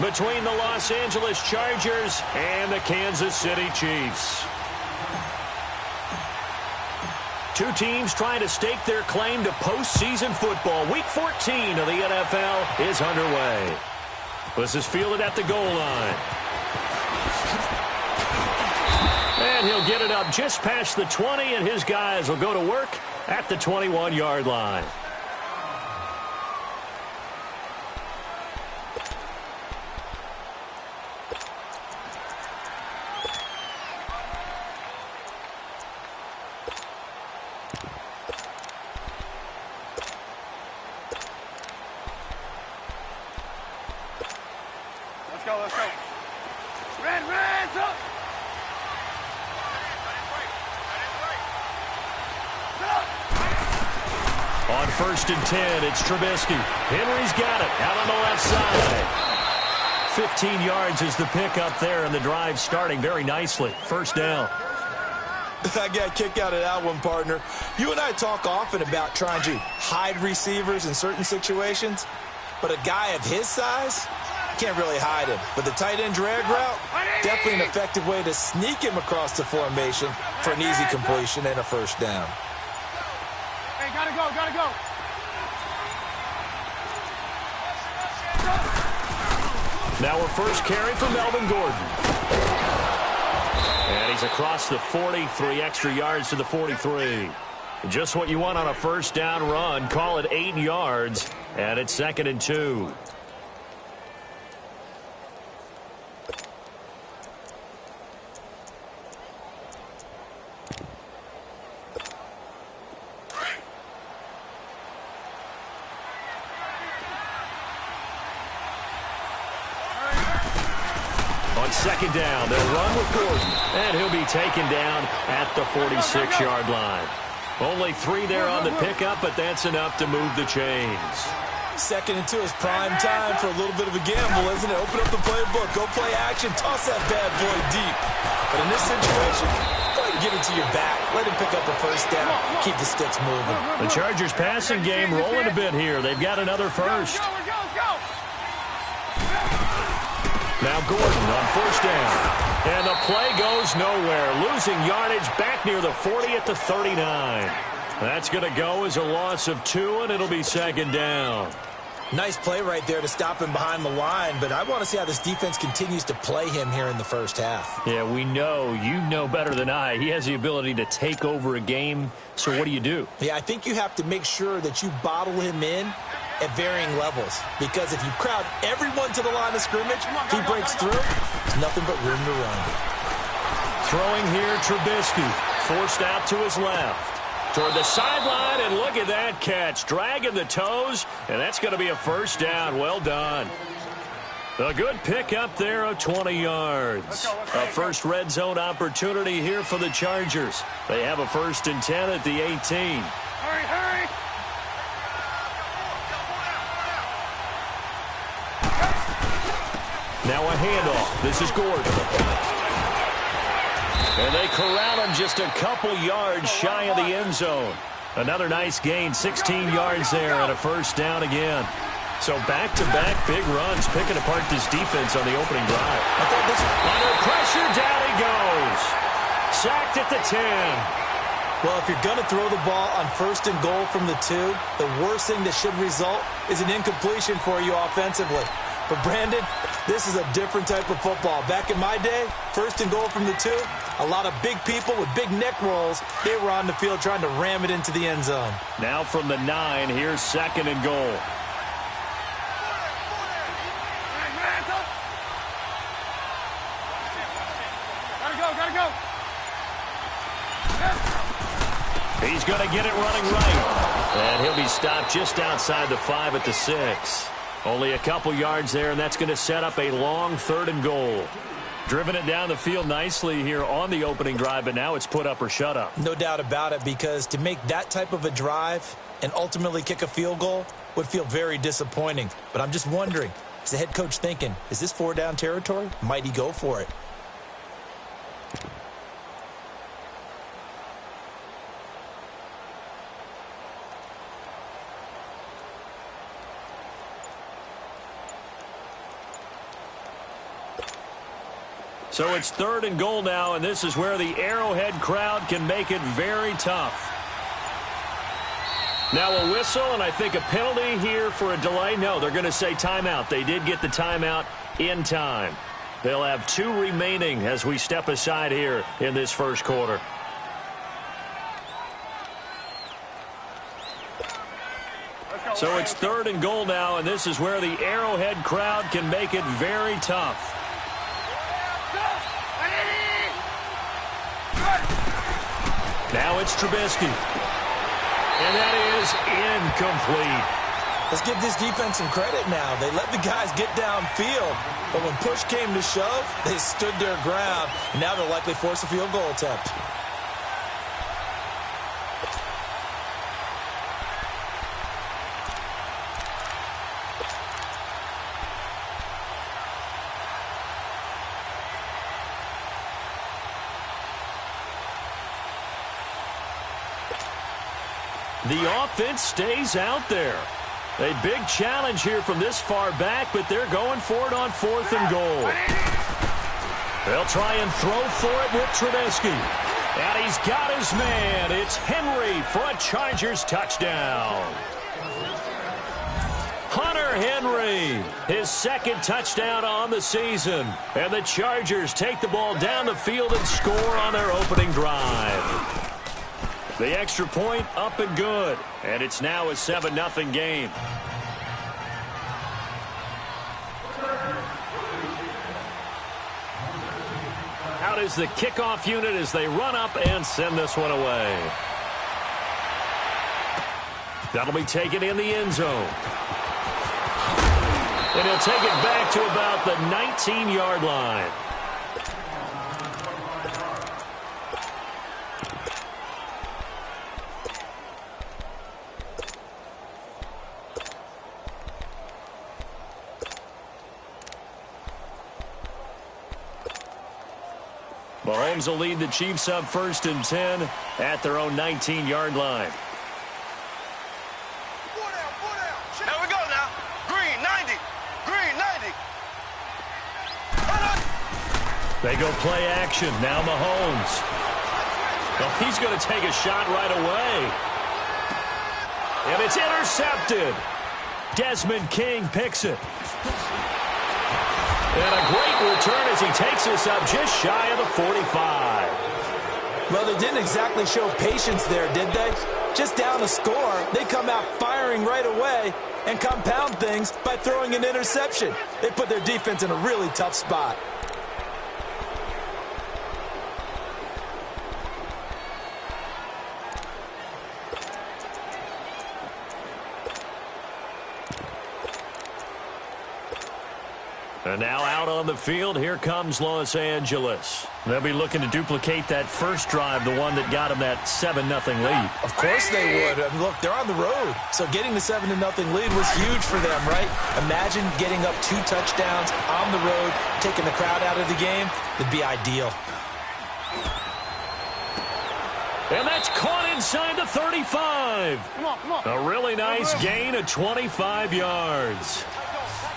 between the Los Angeles Chargers and the Kansas City Chiefs. Two teams trying to stake their claim to postseason football. Week 14 of the NFL is underway. This is fielded at the goal line. And he'll get it up just past the 20, and his guys will go to work at the 21-yard line. Let's go. Reds up. On 1st and 10, it's Trubisky. Henry's got it out on the left side. 15 yards is the pickup there, and the drive starting very nicely. First down. I got a kick out of that one, partner. You and I talk often about trying to hide receivers in certain situations, but a guy of his size can't really hide him. But the tight end drag route, definitely an effective way to sneak him across the formation for an easy completion and a first down. Hey, gotta go. Now a first carry for Melvin Gordon. And he's across the 40, 3 extra yards to the 43. Just what you want on a first down run. Call it 8 yards, and it's 2nd and 2. On 2nd down, they'll run with Gordon, and he'll be taken down at the 46-yard line. Only 3 there on the pickup, but that's enough to move the chains. 2nd and 2 is prime time for a little bit of a gamble, isn't it? Open up the playbook, go play action, toss that bad boy deep. But in this situation, go ahead and give it to your back. Let him pick up a first down, keep the sticks moving. The Chargers passing game rolling a bit here. They've got another first. Now Gordon on 1st down. And the play goes nowhere. Losing yardage back near the 40 at the 39. That's going to go as a loss of 2, and it'll be 2nd down. Nice play right there to stop him behind the line, but I want to see how this defense continues to play him here in the first half. Yeah, we know. You know better than I. He has the ability to take over a game, so what do? Yeah, I think you have to make sure that you bottle him in at varying levels, because if you crowd everyone to the line of scrimmage, if he breaks through, there's nothing but room to run. Throwing here, Trubisky, forced out to his left. Toward the sideline, and look at that catch. Dragging the toes, and that's going to be a first down. Well done. A good pickup there of 20 yards. A first red zone opportunity here for the Chargers. They have a 1st and 10 at the 18. Hurry. Now a handoff. This is Gordon. And they corral him just a couple yards shy of the end zone. Another nice gain, 16 yards there, and a first down again. So back-to-back big runs, picking apart this defense on the opening drive. Under pressure, down he goes. Sacked at the 10. Well, if you're going to throw the ball on 1st and goal from the 2, the worst thing that should result is an incompletion for you offensively. But, Brandon, this is a different type of football. Back in my day, 1st and goal from the 2, a lot of big people with big neck rolls, they were on the field trying to ram it into the end zone. Now from the 9, here's 2nd and goal. Gotta go. He's going to get it running right. And he'll be stopped just outside the 5 at the 6. Only a couple yards there, and that's going to set up a long 3rd and goal. Driven it down the field nicely here on the opening drive, but now it's put up or shut up. No doubt about it, because to make that type of a drive and ultimately kick a field goal would feel very disappointing. But I'm just wondering, is the head coach thinking, is this 4-down territory? Might he go for it? So it's 3rd and goal now, and this is where the Arrowhead crowd can make it very tough. Now a whistle, and I think a penalty here for a delay. No, they're going to say timeout. They did get the timeout in time. They'll have 2 remaining as we step aside here in this first quarter. So it's 3rd and goal now, and this is where the Arrowhead crowd can make it very tough. Now it's Trubisky. And that is incomplete. Let's give this defense some credit now. They let the guys get downfield, but when push came to shove, they stood their ground, and now they'll likely force a field goal attempt. The offense stays out there. A big challenge here from this far back, but they're going for it on 4th and goal. They'll try and throw for it with Trubisky. And he's got his man. It's Henry for a Chargers touchdown. Hunter Henry, his 2nd touchdown on the season. And the Chargers take the ball down the field and score on their opening drive. The extra point up and good. And it's now a 7-0 game. Out is the kickoff unit as they run up and send this one away. That'll be taken in the end zone. And he'll take it back to about the 19-yard line. Mahomes will lead the Chiefs up 1st and 10 at their own 19-yard line. Here we go now. Green, 90. Green, 90. They go play action. Now Mahomes. Well, he's going to take a shot right away. And it's intercepted. Desmond King picks it. And a great return as he takes us up just shy of the 45. Well, they didn't exactly show patience there, did they? Just down a score, they come out firing right away and compound things by throwing an interception. They put their defense in a really tough spot. And now out on the field, here comes Los Angeles. They'll be looking to duplicate that first drive, the one that got them that 7-0 lead. Of course they would. I mean, look, they're on the road. So getting the 7-0 lead was huge for them, right? Imagine getting up 2 touchdowns on the road, taking the crowd out of the game. It'd be ideal. And that's caught inside the 35. Come on. A really nice gain of 25 yards.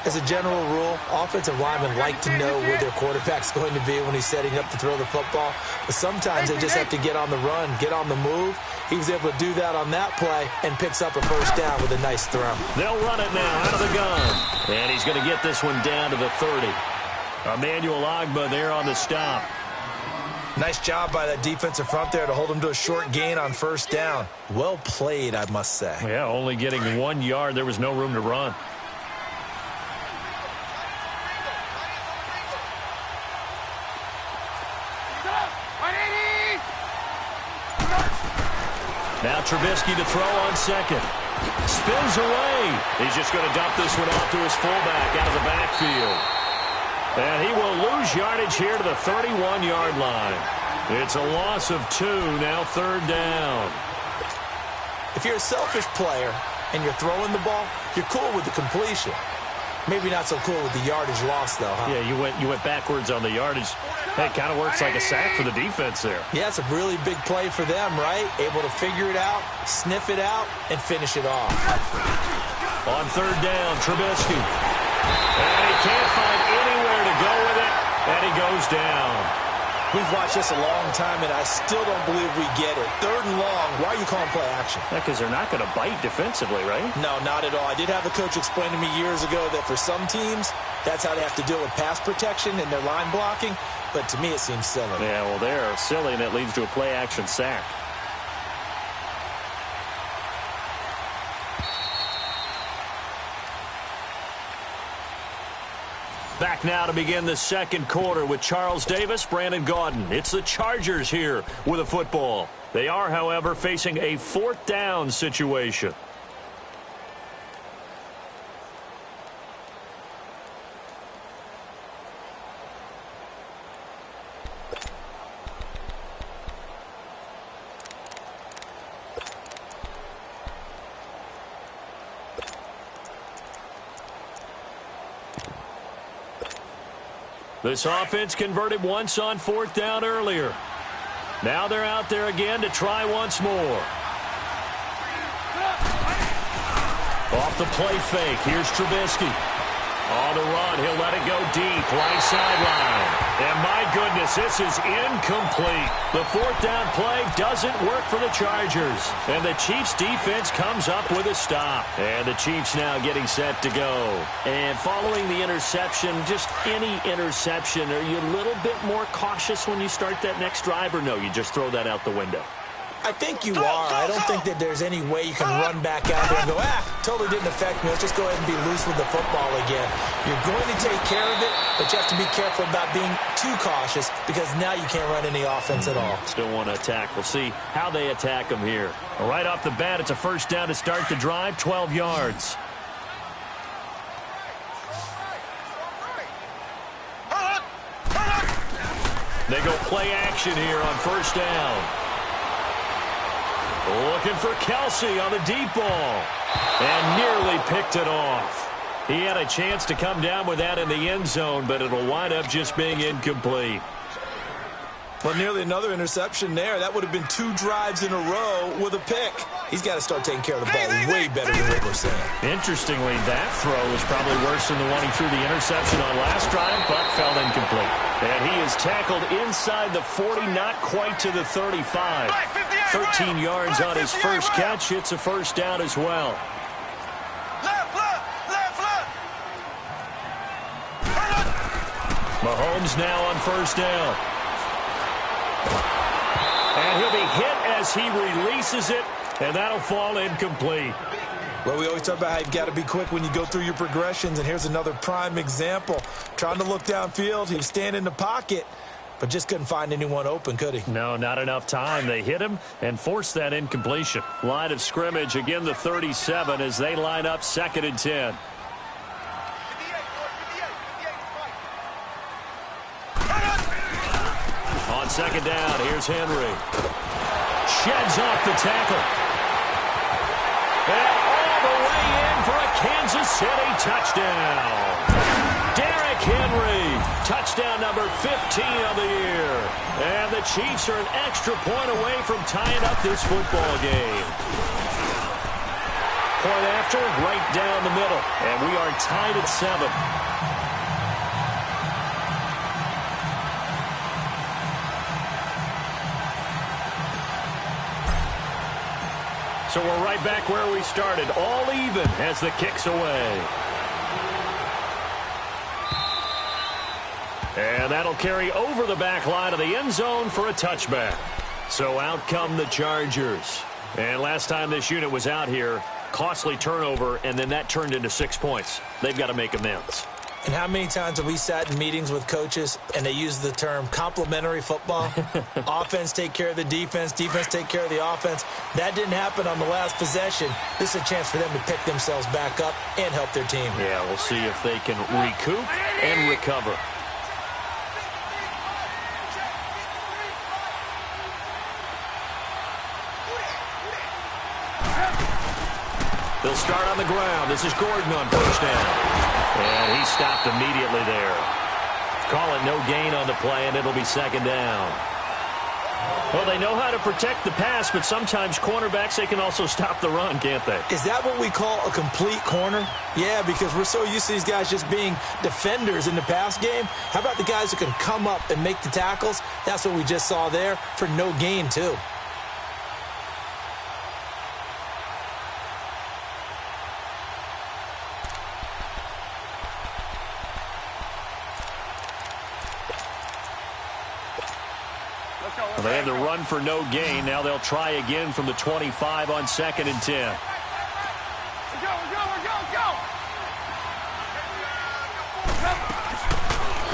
As a general rule, offensive linemen like to know where their quarterback's going to be when he's setting up to throw the football. But sometimes they just have to get on the run, get on the move. He was able to do that on that play and picks up a first down with a nice throw. They'll run it now out of the gun. And he's going to get this one down to the 30. Emmanuel Ogbah there on the stop. Nice job by that defensive front there to hold him to a short gain on first down. Well played, I must say. Yeah, only getting 1 yard. There was no room to run. Now Trubisky to throw on second. Spins away. He's just going to dump this one off to his fullback out of the backfield. And he will lose yardage here to the 31-yard line. It's a loss of 2, now 3rd down. If you're a selfish player and you're throwing the ball, you're cool with the completion. Maybe not so cool with the yardage loss, though, huh? Yeah, you went backwards on the yardage. Hey, it kind of works like a sack for the defense there. Yeah, it's a really big play for them, right? Able to figure it out, sniff it out, and finish it off. On 3rd down, Trubisky. And he can't find anywhere to go with it, and he goes down. We've watched this a long time, and I still don't believe we get it. 3rd and long. Why are you calling play action? Because they're not going to bite defensively, right? No, not at all. I did have a coach explain to me years ago that for some teams, that's how they have to deal with pass protection and their line blocking. But to me, it seems silly. Yeah, well, they're silly, and it leads to a play action sack. Back now to begin the second quarter with Charles Davis, Brandon Gaudin. It's the Chargers here with a football. They are, however, facing a 4th down situation. This offense converted once on 4th down earlier. Now they're out there again to try once more. Off the play fake. Here's Trubisky. On the run, he'll let it go deep, right sideline. And my goodness, this is incomplete. The 4th down play doesn't work for the Chargers. And the Chiefs defense comes up with a stop. And the Chiefs now getting set to go. And following the interception, just any interception, are you a little bit more cautious when you start that next drive, or no, you just throw that out the window? I think you are. I don't think that there's any way you can run back out there and go, totally didn't affect me. Let's just go ahead and be loose with the football again. You're going to take care of it, but you have to be careful about being too cautious because now you can't run any offense at all. Still want to attack. We'll see how they attack them here. Right off the bat, it's a 1st down to start the drive, 12 yards. They go play action here on 1st down. Looking for Kelsey on the deep ball. And nearly picked it off. He had a chance to come down with that in the end zone, but it'll wind up just being incomplete. Well, nearly another interception there. That would have been 2 drives in a row with a pick. He's got to start taking care of the ball way better than what we're saying. Interestingly, that throw was probably worse than the one he threw the interception on last drive, but fell incomplete. And he is tackled inside the 40, not quite to the 35. 13 yards on his first catch. It's a 1st down as well. Mahomes now on 1st down. And he'll be hit as he releases it, and that'll fall incomplete. Well, we always talk about how you've got to be quick when you go through your progressions, and here's another prime example. Trying to look downfield, he was standing in the pocket, but just couldn't find anyone open, could he? No, not enough time. They hit him and forced that incompletion. Line of scrimmage, again the 37 as they line up 2nd and 10. On 2nd down, here's Henry. Sheds off the tackle. And all the way in for a Kansas City touchdown. Derrick Henry, touchdown number 15 of the year. And the Chiefs are an extra point away from tying up this football game. Point after, right down the middle. And we are tied at 7. So we're right back where we started, all even as the kick's away. And that'll carry over the back line of the end zone for a touchback. So out come the Chargers. And last time this unit was out here, costly turnover, and then that turned into 6 points. They've got to make amends. And how many times have we sat in meetings with coaches and they use the term complementary football? Offense take care of the defense, defense take care of the offense. That didn't happen on the last possession. This is a chance for them to pick themselves back up and help their team. Yeah, we'll see if they can recoup and recover. They'll start on the ground. This is Gordon on 1st down. And he stopped immediately there. Call it no gain on the play, and it'll be 2nd down. Well, they know how to protect the pass, but sometimes cornerbacks, they can also stop the run, can't they? Is that what we call a complete corner? Yeah, because we're so used to these guys just being defenders in the pass game. How about the guys who can come up and make the tackles? That's what we just saw there for no gain, too. Well, they had to run for no gain. Now they'll try again from the 25 on 2nd and 10. Let's go.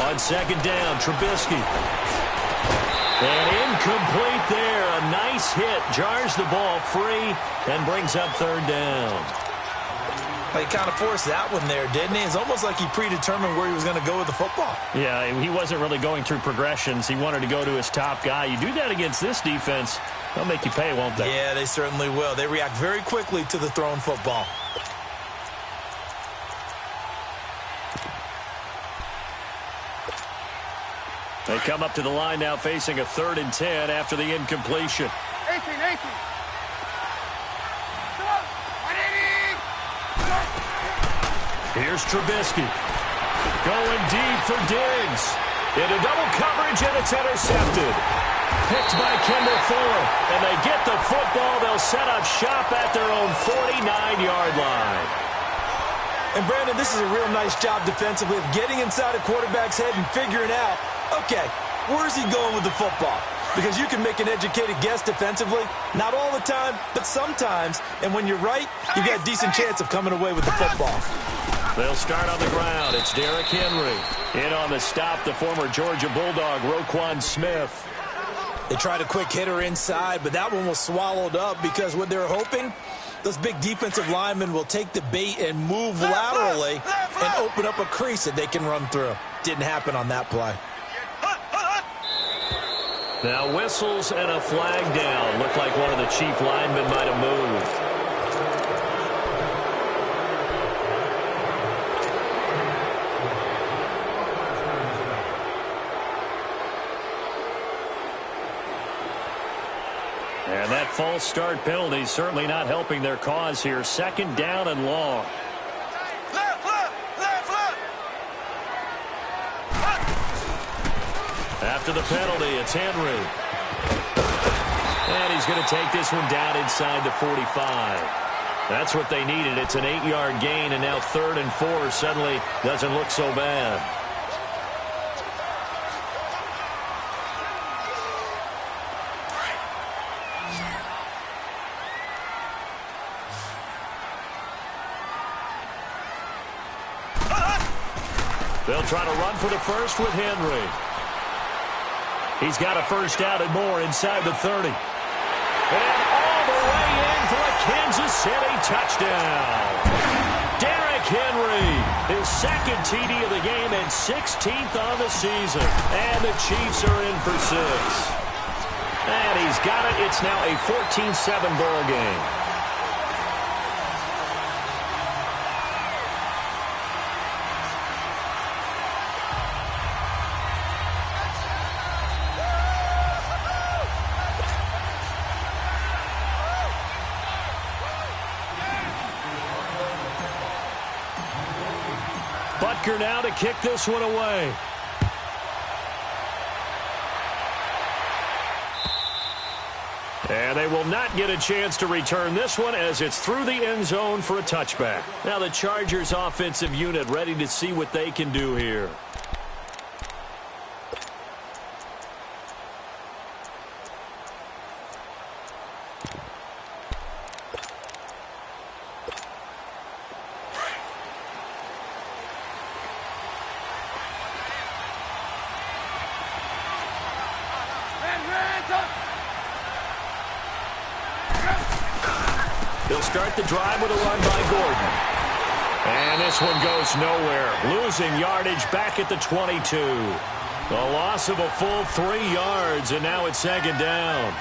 On 2nd down, Trubisky. And incomplete there. A nice hit. Jars the ball free and brings up 3rd down. He kind of forced that one there, didn't he? It's almost like he predetermined where he was going to go with the football. Yeah, he wasn't really going through progressions. He wanted to go to his top guy. You do that against this defense, they'll make you pay, won't they? Yeah, they certainly will. They react very quickly to the thrown football. They come up to the line now facing a 3rd and 10 after the incompletion. 18. Here's Trubisky. Going deep for Diggs. Into double coverage, and it's intercepted. Picked by Kendall Fuller. And they get the football. They'll set up shop at their own 49-yard line. And, Brandon, this is a real nice job defensively of getting inside a quarterback's head and figuring out, okay, where's he going with the football? Because you can make an educated guess defensively. Not all the time, but sometimes. And when you're right, you got a decent chance of coming away with the football. They'll start on the ground. It's Derrick Henry. In on the stop, the former Georgia Bulldog, Roquan Smith. They tried a quick hitter inside, but that one was swallowed up because what they're hoping, those big defensive linemen will take the bait and move laterally and open up a crease that they can run through. Didn't happen on that play. Now whistles and a flag down. Looked like one of the chief linemen might have moved. And that false start penalty is certainly not helping their cause here. 2nd down and long. Left. After the penalty, it's Henry. And he's going to take this one down inside the 45. That's what they needed. It's an 8-yard gain, and now 3rd and 4 suddenly doesn't look so bad. They'll try to run for the first with Henry. He's got a first down and more inside the 30. And all the way in for a Kansas City touchdown. Derrick Henry, his 2nd TD of the game and 16th on the season. And the Chiefs are in for 6. And he's got it. It's now a 14-7 ball game. Butker now to kick this one away. And they will not get a chance to return this one as it's through the end zone for a touchback. Now the Chargers offensive unit ready to see what they can do here. They'll start the drive with a run by Gordon. And this one goes nowhere. Losing yardage back at the 22. A loss of a full 3 yards, and now it's 2nd down.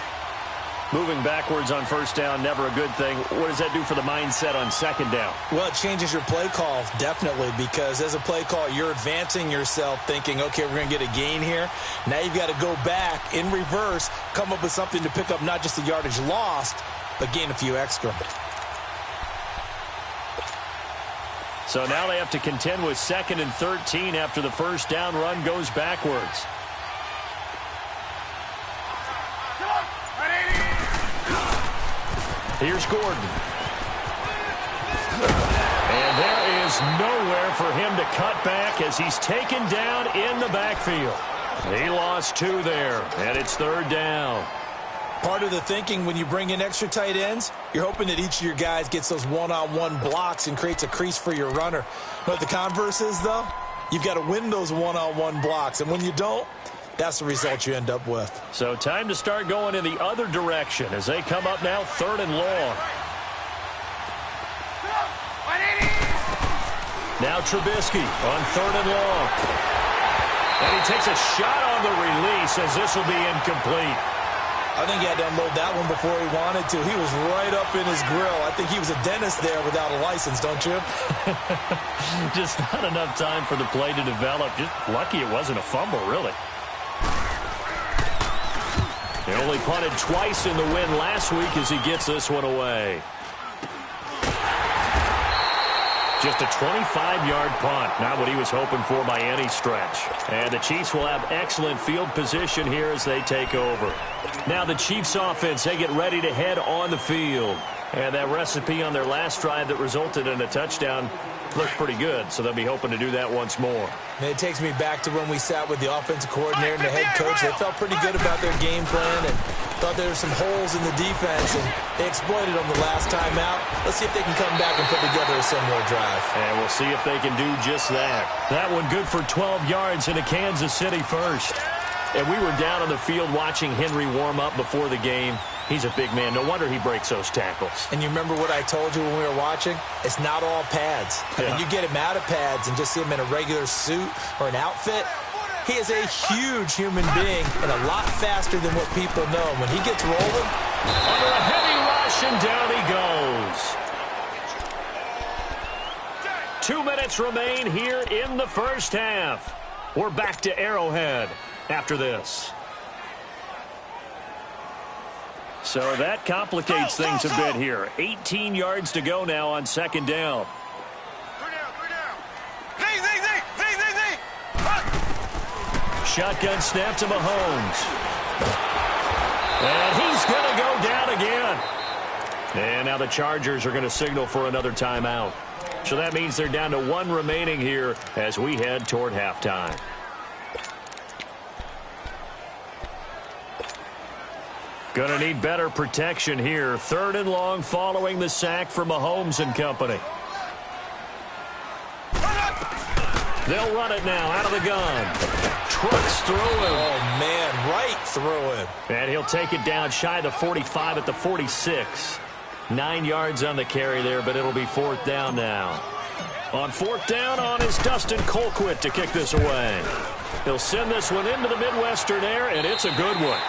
Moving backwards on first down, never a good thing. What does that do for the mindset on second down? Well, it changes your play call, definitely, because as a play call, you're advancing yourself thinking, okay, we're going to get a gain here. Now you've got to go back in reverse, come up with something to pick up not just the yardage lost, but gain a few extra. So now they have to contend with 2nd and 13 after the first down run goes backwards. Here's Gordon. And there is nowhere for him to cut back as he's taken down in the backfield. He lost 2 there, and it's 3rd down. Part of the thinking when you bring in extra tight ends, you're hoping that each of your guys gets those one-on-one blocks and creates a crease for your runner. But the converse is, though, you've got to win those one-on-one blocks. And when you don't, that's the result you end up with. So time to start going in the other direction as they come up now 3rd and long. Now Trubisky on 3rd and long. And he takes a shot on the release as this will be incomplete. I think he had to unload that one before he wanted to. He was right up in his grill. I think he was a dentist there without a license, don't you? Just not enough time for the play to develop. Just lucky it wasn't a fumble, really. He only punted twice in the win last week as he gets this one away. Just a 25-yard punt, not what he was hoping for by any stretch. And the Chiefs will have excellent field position here as they take over. Now the Chiefs offense, they get ready to head on the field. And that recipe on their last drive that resulted in a touchdown looked pretty good, so they'll be hoping to do that once more. And it takes me back to when we sat with the offensive coordinator and the head coach. They felt pretty good about their game plan and thought there were some holes in the defense, and they exploited them the last time out. Let's see if they can come back and put together a similar drive. And we'll see if they can do just that. That one good for 12 yards into Kansas City first. And we were down on the field watching Henry warm up before the game. He's a big man. No wonder he breaks those tackles. And you remember what I told you when we were watching? It's not all pads. Yeah. And you get him out of pads and just see him in a regular suit or an outfit. He is a huge human being and a lot faster than what people know. When he gets rolling, under a heavy rush, and down he goes. 2 minutes remain here in the first half. We're back to Arrowhead after this. So that complicates things a bit here. 18 yards to go now on 2nd down. 3 down. Z. Shotgun snap to Mahomes. And he's going to go down again. And now the Chargers are going to signal for another timeout. So that means they're down to 1 remaining here as we head toward halftime. Going to need better protection here. 3rd and long following the sack from Mahomes and company. They'll run it now out of the gun. Trucks through him. oh, man, right through him. And he'll take it down shy of the 45 at the 46. 9 yards on the carry there, but it'll be 4th down now. On 4th down on is Dustin Colquitt to kick this away. He'll send this one into the Midwestern air, and it's a good one.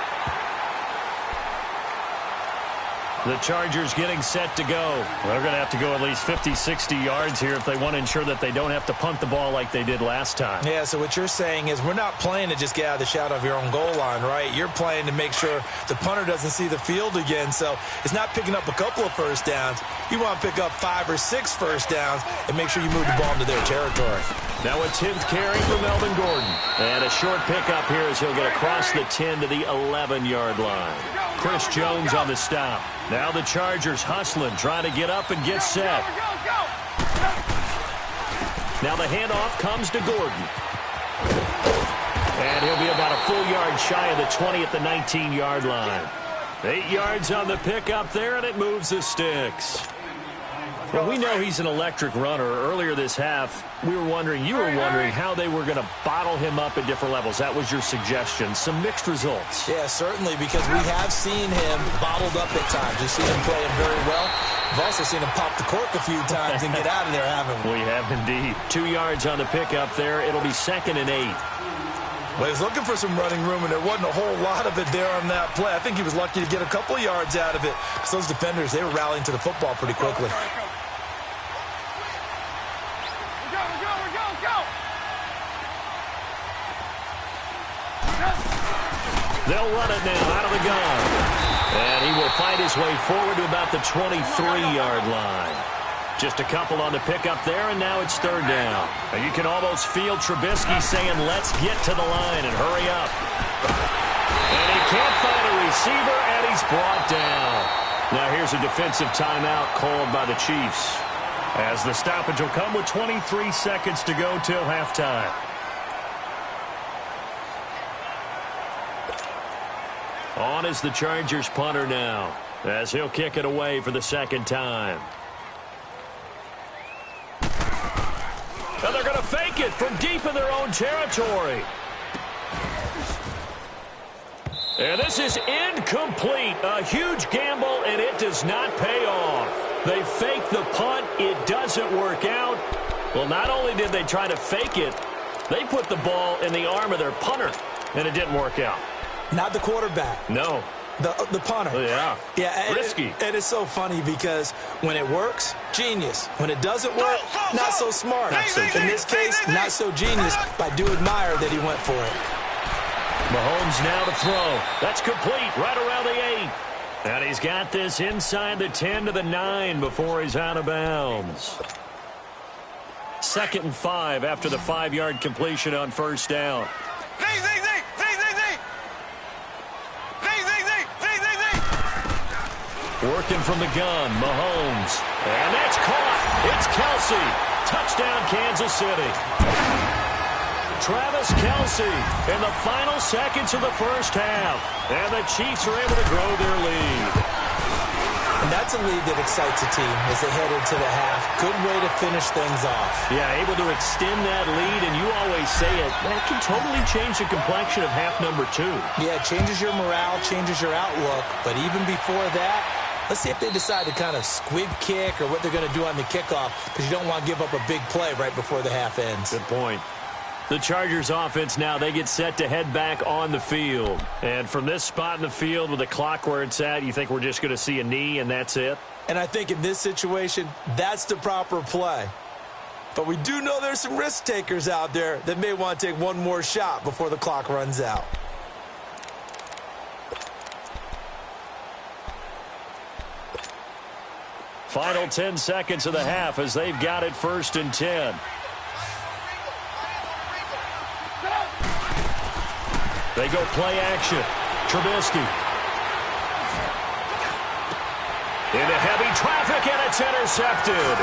The Chargers getting set to go. They're going to have to go at least 50, 60 yards here if they want to ensure that they don't have to punt the ball like they did last time. Yeah, so what you're saying is we're not playing to just get out of the shadow of your own goal line, right? You're playing to make sure the punter doesn't see the field again. So it's not picking up a couple of first downs. You want to pick up 5 or 6 first downs and make sure you move the ball into their territory. Now a 10th carry for Melvin Gordon. And a short pickup here as he'll get across the 10 to the 11-yard line. Chris Jones on the stop. Now the Chargers hustling, trying to get up and get set. Now the handoff comes to Gordon. And he'll be about a full yard shy of the 20 at the 19-yard line. 8 yards on the pickup there, and it moves the sticks. Well, we know he's an electric runner. Earlier this half, you were wondering how they were going to bottle him up at different levels. That was your suggestion. Some mixed results. Yeah, certainly, because we have seen him bottled up at times. We've seen him playing very well. We've also seen him pop the cork a few times and get out of there, haven't we? We have indeed. 2 yards on the pickup there. It'll be 2nd and 8. Well, he's looking for some running room, and there wasn't a whole lot of it there on that play. I think he was lucky to get a couple of yards out of it. Because those defenders, they were rallying to the football pretty quickly. They'll run it now out of the gun. And he will fight his way forward to about the 23-yard line. Just a couple on the pickup there, and now it's third down. And you can almost feel Trubisky saying, let's get to the line and hurry up. And he can't find a receiver, and he's brought down. Now here's a defensive timeout called by the Chiefs, as the stoppage will come with 23 seconds to go till halftime. On is the Chargers punter now, as he'll kick it away for the second time. And they're going to fake it from deep in their own territory. And this is incomplete. A huge gamble, and it does not pay off. They fake the punt. It doesn't work out. Well, not only did they try to fake it, they put the ball in the arm of their punter, and it didn't work out. Not the quarterback. No. The punter. Yeah. Yeah. Risky. And it's so funny because when it works, genius. When it doesn't work, not so smart. In this case, not so genius. But I do admire that he went for it. Mahomes now to throw. That's complete right around the 8. And he's got this inside the 10 to the 9 before he's out of bounds. 2nd and 5 after the 5-yard completion on first down. Working from the gun, Mahomes. And that's caught. It's Kelsey. Touchdown, Kansas City. Travis Kelsey in the final seconds of the first half. And the Chiefs are able to grow their lead. And that's a lead that excites a team as they head into the half. Good way to finish things off. Yeah, able to extend that lead, and you always say it, that can totally change the complexion of half number 2. Yeah, it changes your morale, changes your outlook. But even before that, let's see if they decide to kind of squib kick or what they're going to do on the kickoff, because you don't want to give up a big play right before the half ends. Good point. The Chargers offense now, they get set to head back on the field. And from this spot in the field with the clock where it's at, you think we're just going to see a knee and that's it? And I think in this situation, that's the proper play. But we do know there's some risk takers out there that may want to take one more shot before the clock runs out. Final 10 seconds of the half as they've got it 1st and 10. They go play action. Trubisky. Into heavy traffic, and it's intercepted.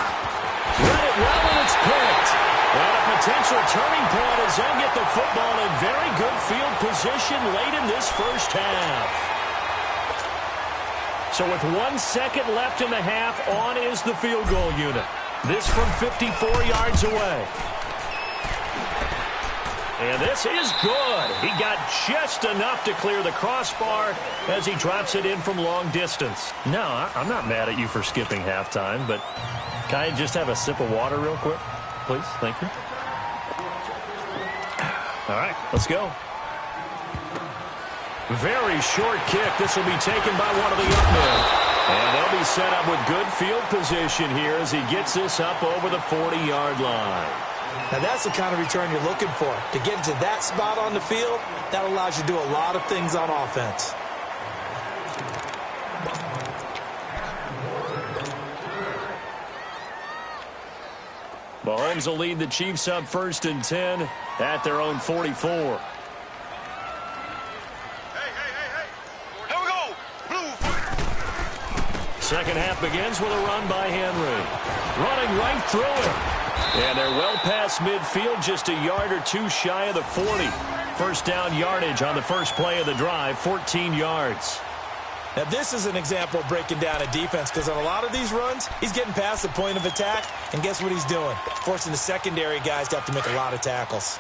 Read it well, and it's picked. And a potential turning point as they get the football in very good field position late in this first half. So with 1 second left in the half, on is the field goal unit. This from 54 yards away. And this is good. He got just enough to clear the crossbar as he drops it in from long distance. No, I'm not mad at you for skipping halftime, but can I just have a sip of water real quick, please? Thank you. All right, let's go. Very short kick. This will be taken by one of the young men. And they'll be set up with good field position here as he gets this up over the 40-yard line. Now, that's the kind of return you're looking for. To get to that spot on the field, that allows you to do a lot of things on offense. Mahomes will lead the Chiefs up 1st and 10 at their own 44. Here we go. Blue. Second half begins with a run by Henry. Running right through it. And they're well past midfield, just a yard or two shy of the 40. First down yardage on the first play of the drive, 14 yards. Now, this is an example of breaking down a defense, because on a lot of these runs, he's getting past the point of attack, and guess what he's doing? Forcing the secondary guys to have to make a lot of tackles.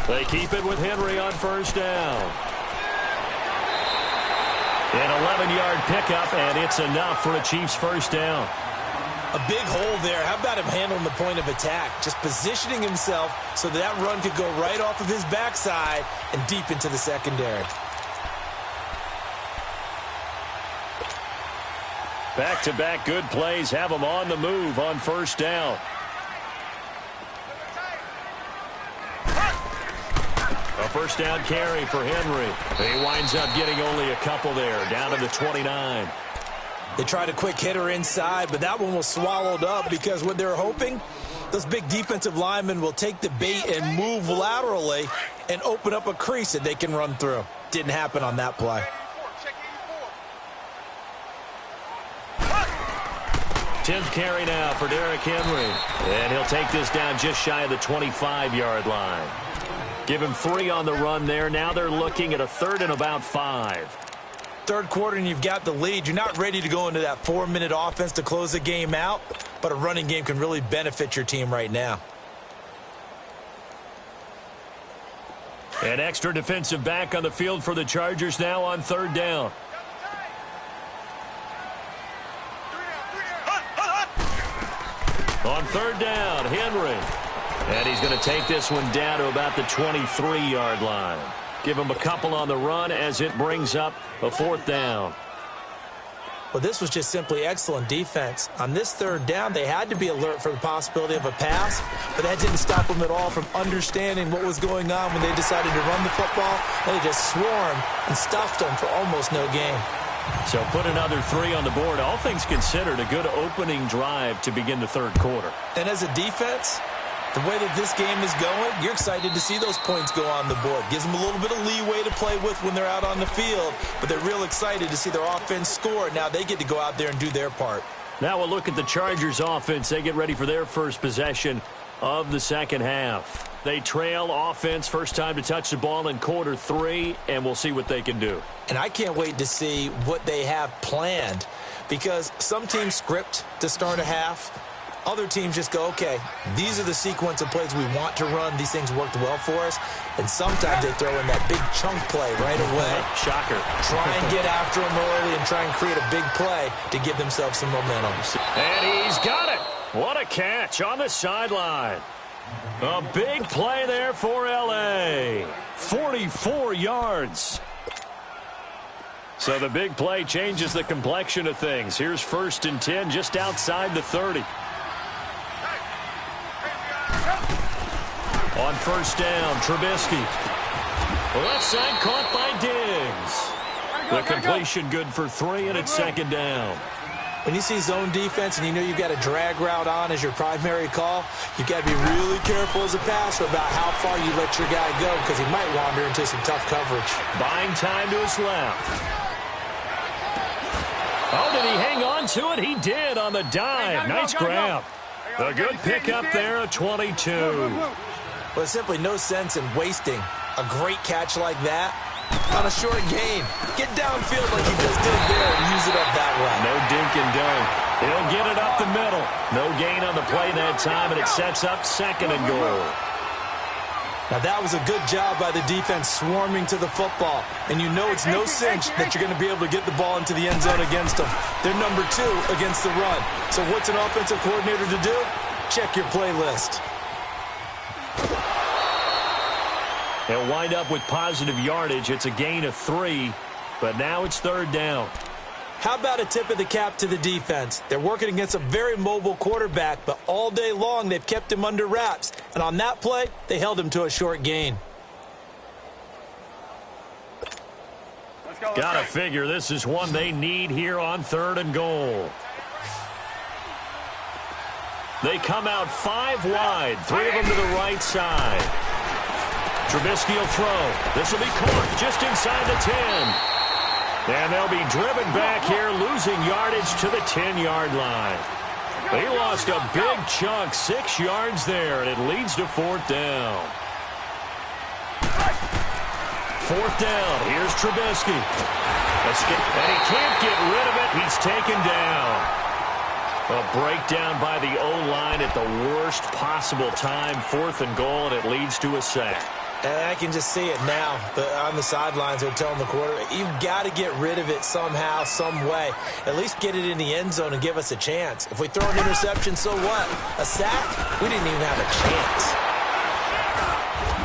They keep it with Henry on first down. An 11-yard pickup, and it's enough for a Chiefs first down. A big hole there. How about him handling the point of attack? Just positioning himself so that run could go right off of his backside and deep into the secondary. Back-to-back good plays have him on the move on first down. A first down carry for Henry. He winds up getting only a couple there, down to the 29. They tried a quick hitter inside, but that one was swallowed up because what they're hoping, those big defensive linemen will take the bait and move laterally and open up a crease that they can run through. Didn't happen on that play. 10th carry now for Derrick Henry. And he'll take this down just shy of the 25-yard line. Give him 3 on the run there. Now they're looking at a 3rd and about 5. Third quarter and you've got the lead. You're not ready to go into that 4-minute offense to close the game out, but a running game can really benefit your team right now. An extra defensive back on the field for the Chargers now on 3rd down. On 3rd down, Henry. And he's going to take this one down to about the 23-yard line. Give him a couple on the run as it brings up a 4th down. Well, this was just simply excellent defense. On this 3rd down, they had to be alert for the possibility of a pass, but that didn't stop them at all from understanding what was going on when they decided to run the football. They just swarmed and stuffed them for almost no gain. So put another 3 on the board. All things considered, a good opening drive to begin the 3rd quarter. And as a defense, the way that this game is going, you're excited to see those points go on the board. Gives them a little bit of leeway to play with when they're out on the field, but they're real excited to see their offense score. Now they get to go out there and do their part. Now we'll look at the Chargers offense. They get ready for their first possession of the second half. They trail offense, first time to touch the ball in quarter 3, and we'll see what they can do. And I can't wait to see what they have planned, because some teams script to start a half. Other teams just go, okay, these are the sequence of plays we want to run. These things worked well for us. And sometimes they throw in that big chunk play right away. Shocker. Try and get after them early and try and create a big play to give themselves some momentum. And he's got it. What a catch on the sideline. A big play there for L.A. 44 yards. So the big play changes the complexion of things. Here's 1st and 10 just outside the 30. On first down, Trubisky. Left side caught by Diggs. The completion good for 3, and it's 2nd down. When you see zone defense and you know you've got a drag route on as your primary call, you've got to be really careful as a passer about how far you let your guy go, because he might wander into some tough coverage. Buying time to his left. Oh, did he hang on to it? He did on the dive. Nice grab. A good pickup there at 22. Well, there's simply no sense in wasting a great catch like that on a short gain. Get downfield like he just did there and use it up that way. No dink and dunk. He'll get it up the middle. No gain on the play that time, and it sets up 2nd and goal. Now, that was a good job by the defense swarming to the football. And you know it's no cinch that you're going to be able to get the ball into the end zone against them. They're number 2 against the run. So what's an offensive coordinator to do? Check your playlist. They'll wind up with positive yardage. It's a gain of 3, but now it's 3rd down. How about a tip of the cap to the defense? They're working against a very mobile quarterback, but all day long they've kept him under wraps. And on that play, they held him to a short gain. Gotta figure this is one they need here on 3rd and goal. They come out 5 wide, 3 of them to the right side. Trubisky will throw. This will be caught just inside the 10. And they'll be driven back here, losing yardage to the 10-yard line. They lost a big chunk, 6 yards there, and it leads to 4th down. 4th down, here's Trubisky. And he can't get rid of it. He's taken down. A breakdown by the O-line at the worst possible time. 4th and goal, and it leads to a sack. And I can just see it now. On the sidelines, they're telling the quarterback, you've got to get rid of it somehow, some way. At least get it in the end zone and give us a chance. If we throw an interception, so what? A sack? We didn't even have a chance.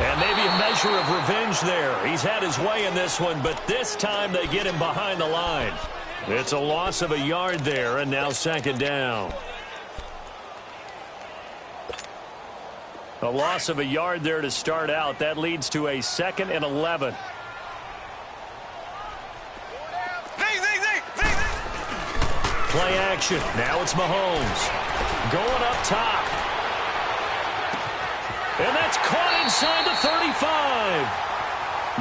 And maybe a measure of revenge there. He's had his way in this one, but this time they get him behind the line. It's a loss of a yard there, and now second down. A loss of a yard there to start out. That leads to a 2nd and 11. Play action. Now it's Mahomes. Going up top. And that's caught inside the 35.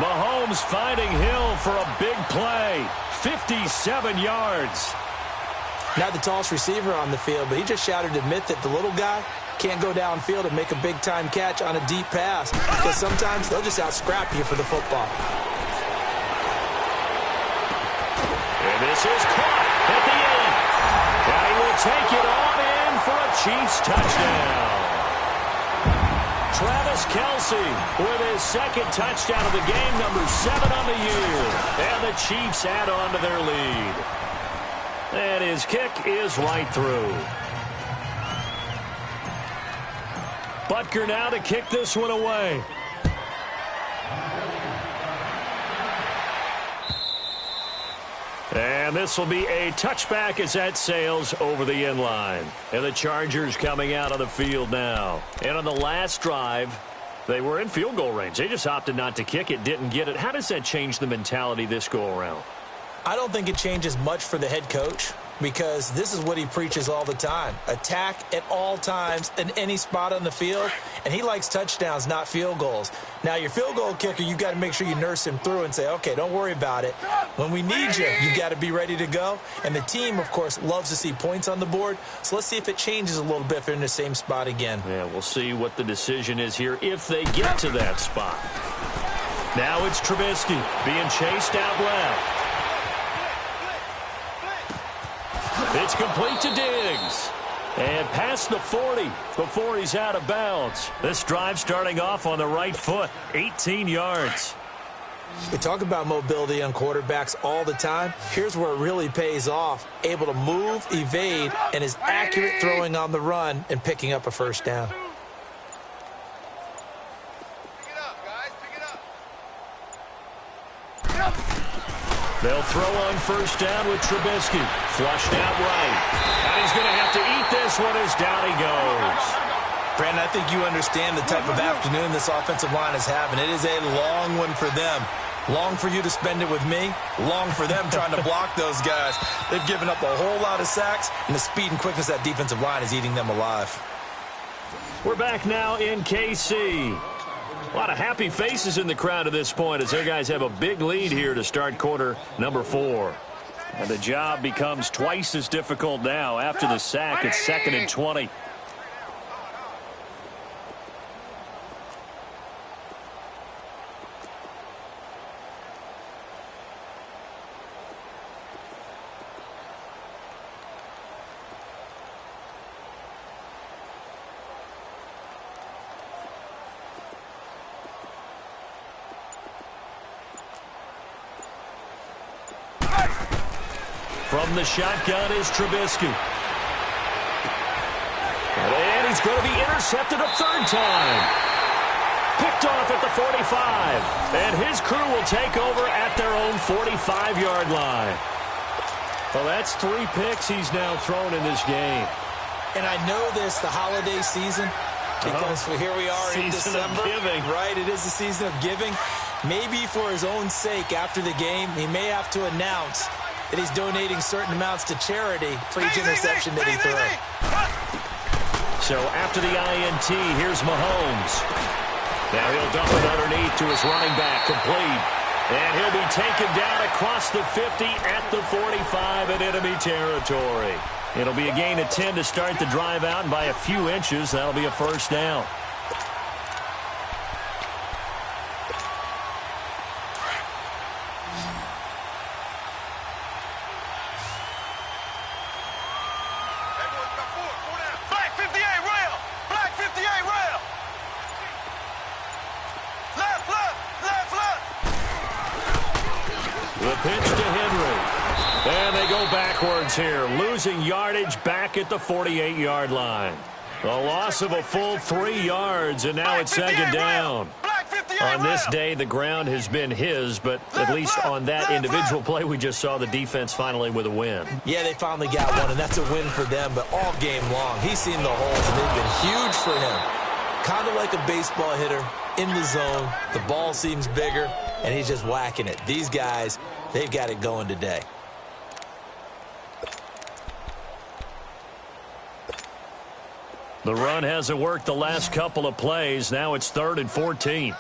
Mahomes finding Hill for a big play. 57 yards. Not the tallest receiver on the field, but he just shouted to admit that the little guy can't go downfield and make a big-time catch on a deep pass, because sometimes they'll just out-scrap you for the football. And this is caught at the end. And he will take it on in for a Chiefs touchdown. Travis Kelce with his 2nd touchdown of the game, number 7 on the year. And the Chiefs add on to their lead. And his kick is right through. Butker now to kick this one away. And this will be a touchback as that sails over the end line. And the Chargers coming out on the field now. And on the last drive, they were in field goal range. They just opted not to kick it, didn't get it. How does that change the mentality this go around? I don't think it changes much for the head coach, because this is what he preaches all the time. Attack at all times in any spot on the field, and he likes touchdowns, not field goals. Now, your field goal kicker, you've got to make sure you nurse him through and say, okay, don't worry about it. When we need you, you've got to be ready to go. And the team, of course, loves to see points on the board, so let's see if it changes a little bit if they're in the same spot again. Yeah, we'll see what the decision is here if they get to that spot. Now it's Trubisky being chased out left. It's complete to Diggs. And past the 40 before he's out of bounds. This drive starting off on the right foot, 18 yards. We talk about mobility on quarterbacks all the time. Here's where it really pays off. Able to move, evade, and is accurate throwing on the run and picking up a first down. They'll throw on first down with Trubisky. Flushed out right. And he's going to have to eat this one as down he goes. Brandon, I think you understand the type of afternoon this offensive line is having. It is a long one for them. Long for you to spend it with me. Long for them trying to block those guys. They've given up a whole lot of sacks, and the speed and quickness of that defensive line is eating them alive. We're back now in KC. A lot of happy faces in the crowd at this point as their guys have a big lead here to start quarter number 4. And the job becomes twice as difficult now. After the sack, it's 2nd and 20. From the shotgun is Trubisky. And he's going to be intercepted a 3rd time. Picked off at the 45. And his crew will take over at their own 45-yard line. Well, that's 3 picks he's now thrown in this game. And I know this, the holiday season, because here we are in December. Right, it is the season of giving. Maybe for his own sake, after the game, he may have to announce that he's donating certain amounts to charity for each interception that he threw. So after the INT, here's Mahomes. Now he'll dump it underneath to his running back, complete. And he'll be taken down across the 50 at the 45 in enemy territory. It'll be a gain of 10 to start the drive out, and by a few inches, that'll be a first down. Black 58 rail! yards here, losing yardage back at the 48-yard line. A loss of a full 3 yards, and now it's second down. On this day, the ground has been his, but at least on that individual play, we just saw the defense finally with a win. Yeah, they finally got one, and that's a win for them, but all game long, he's seen the holes, and they've been huge for him. Kind of like a baseball hitter in the zone. The ball seems bigger, and he's just whacking it. These guys, they've got it going today. The run hasn't worked the last couple of plays. Now it's 3rd and 14.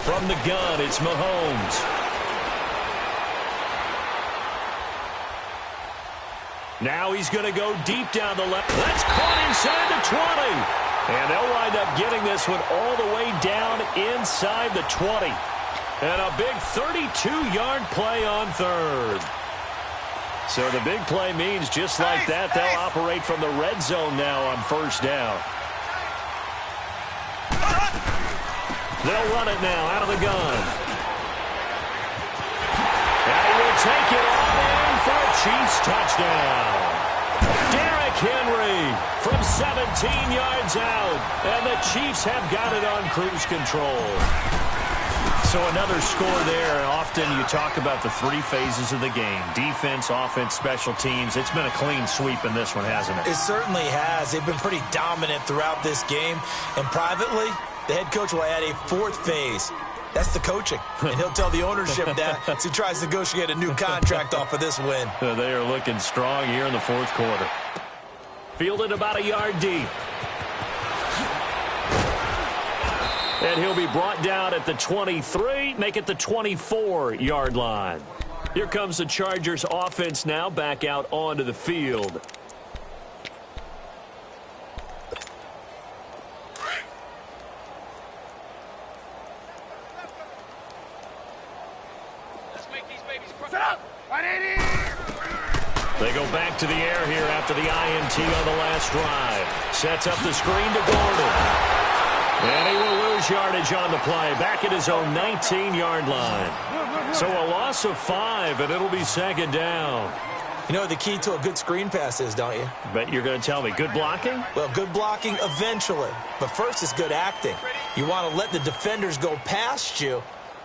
From the gun, it's Mahomes. Now he's going to go deep down the left. That's caught inside the 20. And they'll wind up getting this one all the way down inside the 20. And a big 32-yard play on 3rd. So the big play means just like that, they'll operate from the red zone now on 1st down. They'll run it now out of the gun. And he will take it on in for a Chiefs touchdown. Derrick Henry from 17 yards out. And the Chiefs have got it on cruise control. So another score there. Often you talk about the 3 phases of the game. Defense, offense, special teams. It's been a clean sweep in this one, hasn't it? It certainly has. They've been pretty dominant throughout this game. And privately, the head coach will add a 4th phase. That's the coaching. And he'll tell the ownership that as he tries to negotiate a new contract off of this win. They are looking strong here in the 4th quarter. Fielded about a yard deep. And he'll be brought down at the 23, make it the 24-yard line. Here comes the Chargers offense now back out onto the field. They go back to the air here after the INT on the last drive. Sets up the screen to Gordon. And he will lose yardage on the play. Back at his own 19-yard line. So a loss of 5, and it'll be second down. You know what the key to a good screen pass is, don't you? Bet you're going to tell me. Good blocking? Well, good blocking eventually. But first is good acting. You want to let the defenders go past you,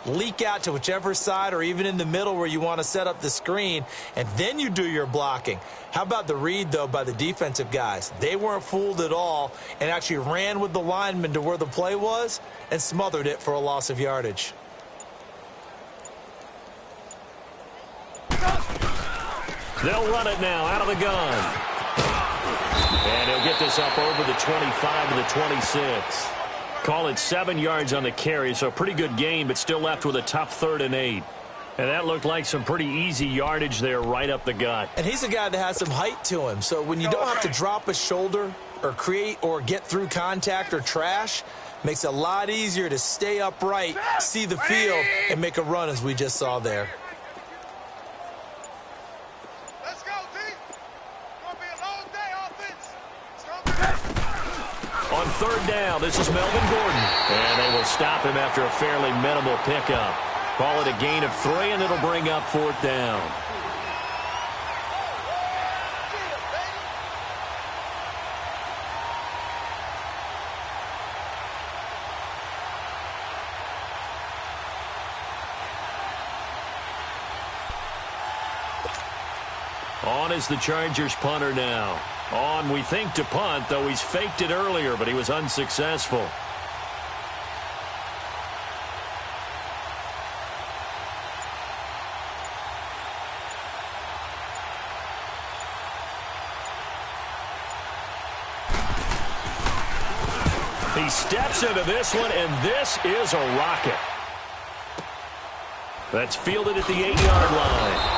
leak out to whichever side or even in the middle where you want to set up the screen, and then you do your blocking. How about the read, though, by the defensive guys? They weren't fooled at all and actually ran with the lineman to where the play was and smothered it for a loss of yardage. They'll run it now out of the gun. And he'll get this up over the 25 to the 26. Call it 7 yards on the carry, so a pretty good gain, but still left with a tough 3rd and 8. And that looked like some pretty easy yardage there right up the gut. And he's a guy that has some height to him, so when you don't have to drop a shoulder or create or get through contact or trash, makes it a lot easier to stay upright, see the field, and make a run as we just saw there. Let's go, D. It's going to be a long day, offense. It's going to be... On 3rd down, this is Melvin Gordon. And they will stop him after a fairly minimal pickup. Call it a gain of 3, and it'll bring up 4th down. On is the Chargers punter now. On, we think, to punt, though he's faked it earlier, but he was unsuccessful. He steps into this one, and this is a rocket. That's fielded at the 8-yard line.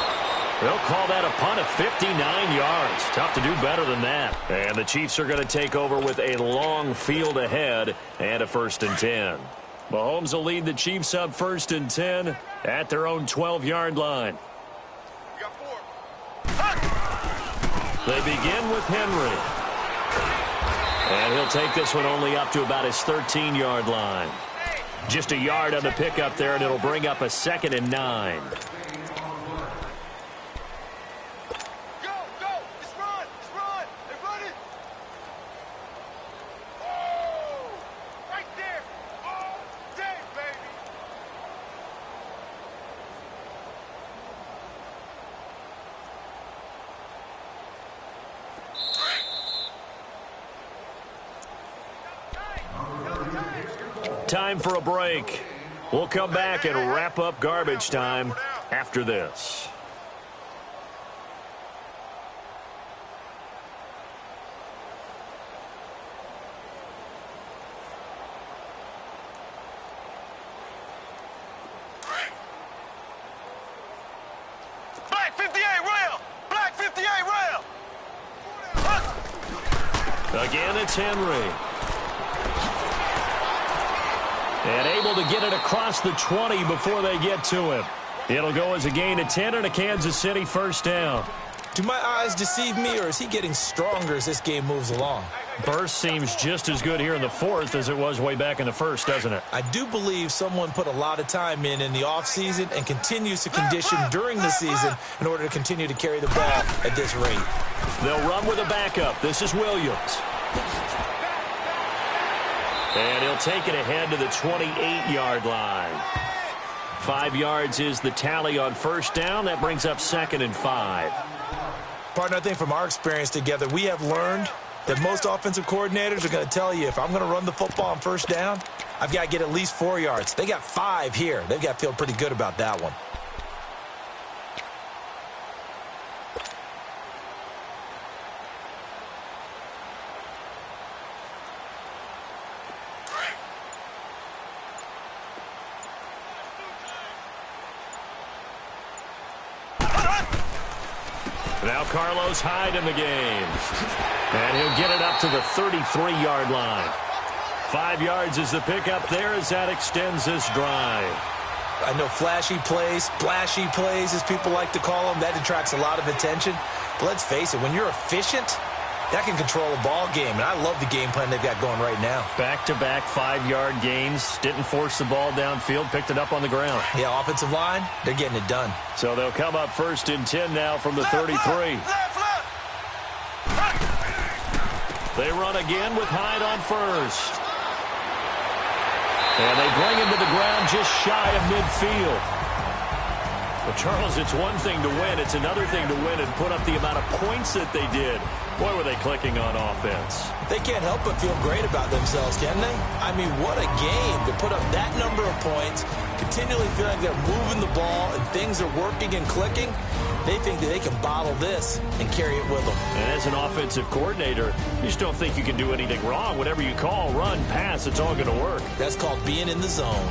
They'll call that a punt of 59 yards. Tough to do better than that. And the Chiefs are going to take over with a long field ahead and a 1st and 10. Mahomes will lead the Chiefs up 1st and 10 at their own 12-yard line. We got 4. They begin with Henry. And he'll take this one only up to about his 13-yard line. Just a yard on the pickup there, and it'll bring up a 2nd and 9. Time for a break. We'll come back and wrap up garbage time after this. Black 58 rail! Black 58 rail! Again, it's Henry. And able to get it across the 20 before they get to him. It'll go as a gain of 10 and a Kansas City first down. Do my eyes deceive me, or is he getting stronger as this game moves along? Burst seems just as good here in the 4th as it was way back in the 1st, doesn't it? I do believe someone put a lot of time in the offseason and continues to condition during the season in order to continue to carry the ball at this rate. They'll run with a backup. This is Williams. And he'll take it ahead to the 28-yard line. 5 yards is the tally on first down. That brings up 2nd and 5. Partner, I think from our experience together, we have learned that most offensive coordinators are going to tell you, if I'm going to run the football on first down, I've got to get at least 4 yards. They got 5 here. They've got to feel pretty good about that one. Now Carlos Hyde in the game. And he'll get it up to the 33-yard line. 5 yards is the pickup there as that extends this drive. I know flashy plays, splashy plays, as people like to call them, that attracts a lot of attention. But let's face it, when you're efficient, that can control a ball game. And I love the game plan they've got going right now. Back-to-back 5-yard gains. Didn't force the ball downfield. Picked it up on the ground. Yeah, offensive line, they're getting it done. So they'll come up 1st and 10 now from the 33. They run again with Hyde on first. And they bring him to the ground just shy of midfield. Well, Charles, it's one thing to win. It's another thing to win and put up the amount of points that they did. Boy, were they clicking on offense. They can't help but feel great about themselves, can they? I mean, what a game to put up that number of points, continually feel like they're moving the ball and things are working and clicking. They think that they can bottle this and carry it with them. And as an offensive coordinator, you just don't think you can do anything wrong. Whatever you call, run, pass, it's all going to work. That's called being in the zone.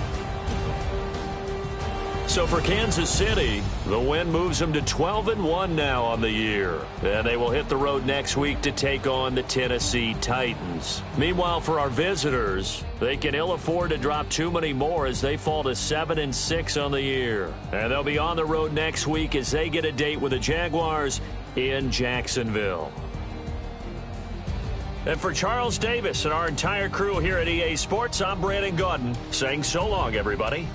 So for Kansas City, the win moves them to 12-1 now on the year. And they will hit the road next week to take on the Tennessee Titans. Meanwhile, for our visitors, they can ill afford to drop too many more as they fall to 7-6 on the year. And they'll be on the road next week as they get a date with the Jaguars in Jacksonville. And for Charles Davis and our entire crew here at EA Sports, I'm Brandon Gaudin saying so long, everybody.